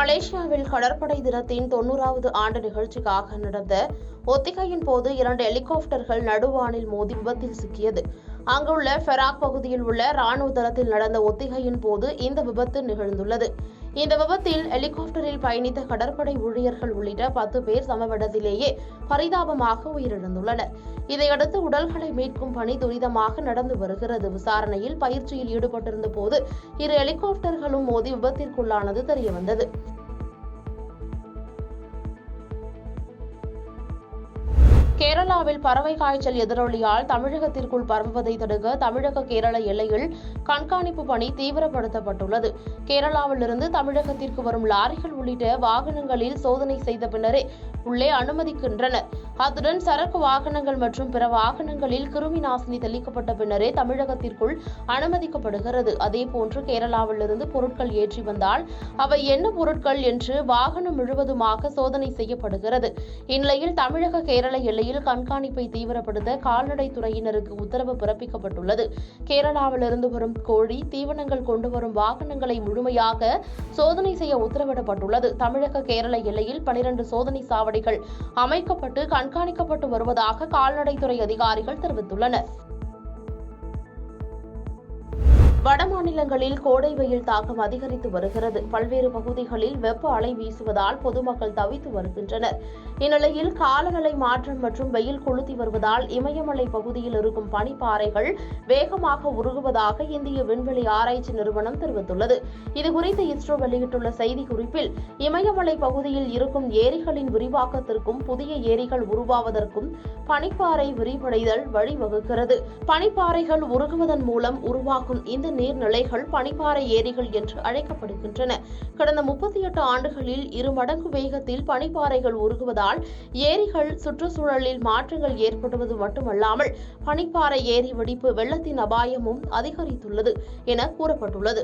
மலேசியாவில் கடற்படை தினத்தின் 90வது ஆண்டு நிகழ்ச்சிக்காக நடந்த ஒத்திகையின் போது 2 ஹெலிகாப்டர்கள் நடுவானில் மோதி விபத்தில் சிக்கியது. அங்குள்ள ஃபெராக் பகுதியில் உள்ள ராணுவ தளத்தில் நடந்த ஒத்திகையின் போது இந்த விபத்து நிகழ்ந்துள்ளது. இந்த விபத்தில் ஹெலிகாப்டரில் பயணித்த கடற்படை ஊழியர்கள் உள்ளிட்ட 10 பேர் சம்பவ இடத்திலேயே பரிதாபமாக உயிரிழந்துள்ளனர். இதையடுத்து உடல்களை மீட்கும் பணி துரிதமாக நடந்து வருகிறது. விசாரணையில் பயிற்சியில் ஈடுபட்டிருந்த போது 2 ஹெலிகாப்டர்களும் மோதி விபத்திற்குள்ளானது தெரியவந்தது. கேரளாவில் பறவை காய்ச்சல் எதிரொலியால் தமிழகத்திற்குள் பரவுவதை தடுக்க தமிழக கேரள எல்லையில் கண்காணிப்பு பணி தீவிரப்படுத்தப்பட்டுள்ளது. கேரளாவிலிருந்து தமிழகத்திற்கு வரும் லாரிகள் உள்ளிட்ட வாகனங்களில் சோதனை செய்த பின்னரே உள்ளே அனுமதிக்கின்றனர். அத்துடன் சரக்கு வாகனங்கள் மற்றும் பிற வாகனங்களில் கிருமி நாசினி தெளிக்கப்பட்ட பின்னரே தமிழகத்திற்குள் அனுமதிக்கப்படுகிறது. அதேபோன்று கேரளாவிலிருந்து பொருட்கள் ஏற்றி வந்தால் அவை என்ன பொருட்கள் என்று வாகனம் முழுவதுமாக சோதனை செய்யப்படுகிறது. இந்நிலையில் தமிழக கேரள எல்லையில் கண்காணிப்பை தீவிரப்படுத்த கால்நடைத்துறையினருக்கு உத்தரவு பிறப்பிக்கப்பட்டுள்ளது. கேரளாவிலிருந்து வரும் கோழி தீவனங்கள் கொண்டு வரும் வாகனங்களை முழுமையாக சோதனை செய்ய உத்தரவிடப்பட்டுள்ளது. தமிழக கேரள எல்லையில் 12 சோதனை சாவடிகள் அமைக்கப்பட்டு கண்காணிக்கப்பட்டு வருவதாக கால்நடைத்துறை அதிகாரிகள் தெரிவித்துள்ளனர். வடமாநிலங்களில் கோடை வெயில் தாக்கம் அதிகரித்து வருகிறது. பல்வேறு பகுதிகளில் வெப்ப அலை வீசுவதால் பொதுமக்கள் தவித்து வருகின்றனர். இந்நிலையில் காலநிலை மாற்றம் மற்றும் வெயில் கொளுத்தி வருவதால் இமயமலை பகுதியில் இருக்கும் பனிப்பாறைகள் வேகமாக உருகுவதாக இந்திய விண்வெளி ஆராய்ச்சி நிறுவனம் தெரிவித்துள்ளது. இதுகுறித்து இஸ்ரோ வெளியிட்டுள்ள செய்திக்குறிப்பில் இமயமலை பகுதியில் இருக்கும் ஏரிகளின் விரிவாக்கத்திற்கும் புதிய ஏரிகள் உருவாவதற்கும் பனிப்பாறை விரிவடைதல் வழிவகுக்கிறது. பனிப்பாறைகள் உருகுவதன் மூலம் உருவாகும் இந்த நீர்நிலைகள் பனிப்பாறை ஏரிகள் என்று அழைக்கப்படுகின்றன. கடந்த 38 ஆண்டுகளில் 2 மடங்கு வேகத்தில் பனிப்பாறைகள் உருகுவதால் ஏரிகள் சுற்றுச்சூழலில் மாற்றங்கள் ஏற்படுவது மட்டுமல்லாமல் பனிப்பாறை ஏரி வெடிப்பு வெள்ளத்தின் அபாயமும் அதிகரித்துள்ளது என கூறப்பட்டுள்ளது.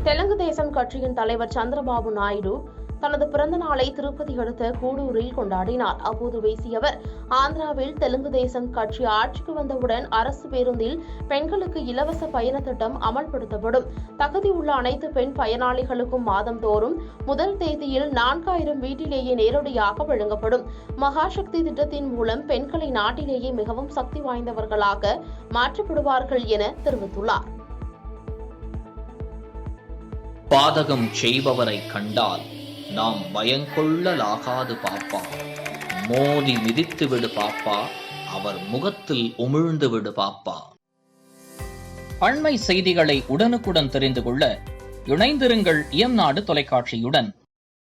தெலுங்கு தேசம் கட்சியின் தலைவர் சந்திரபாபு நாயுடு தனது பிறந்த நாளை திருப்பதி அடுத்த கூடூரில் கொண்டாடினார். அப்போது பேசிய அவர், ஆந்திராவில் தெலுங்கு தேசம் கட்சி ஆட்சிக்கு வந்தவுடன் அரசு பேருந்தில் பெண்களுக்கு இலவச பயண திட்டம் அமல்படுத்தப்படும். தகுதி உள்ள அனைத்து பெண் பயனாளிகளுக்கும் மாதந்தோறும் முதல் தேதியில் 4000 வீட்டிலேயே நேரடியாக வழங்கப்படும். மகாசக்தி திட்டத்தின் மூலம் பெண்களை நாட்டிலேயே மிகவும் சக்தி வாய்ந்தவர்களாக மாற்றப்படுவார்கள் என தெரிவித்துள்ளார். பாதகம் செய்பவரை கண்டால் நாம் பயங்கொள்ளலாகாது பாப்பா, மோதி மிதித்து விடு பாப்பா, அவர் முகத்தில் உமிழ்ந்து விடு பாப்பா. அண்மை செய்திகளை உடனுக்குடன் தெரிந்து கொள்ள இணைந்திருங்கள் இயம்நாடு தொலைக்காட்சியுடன்.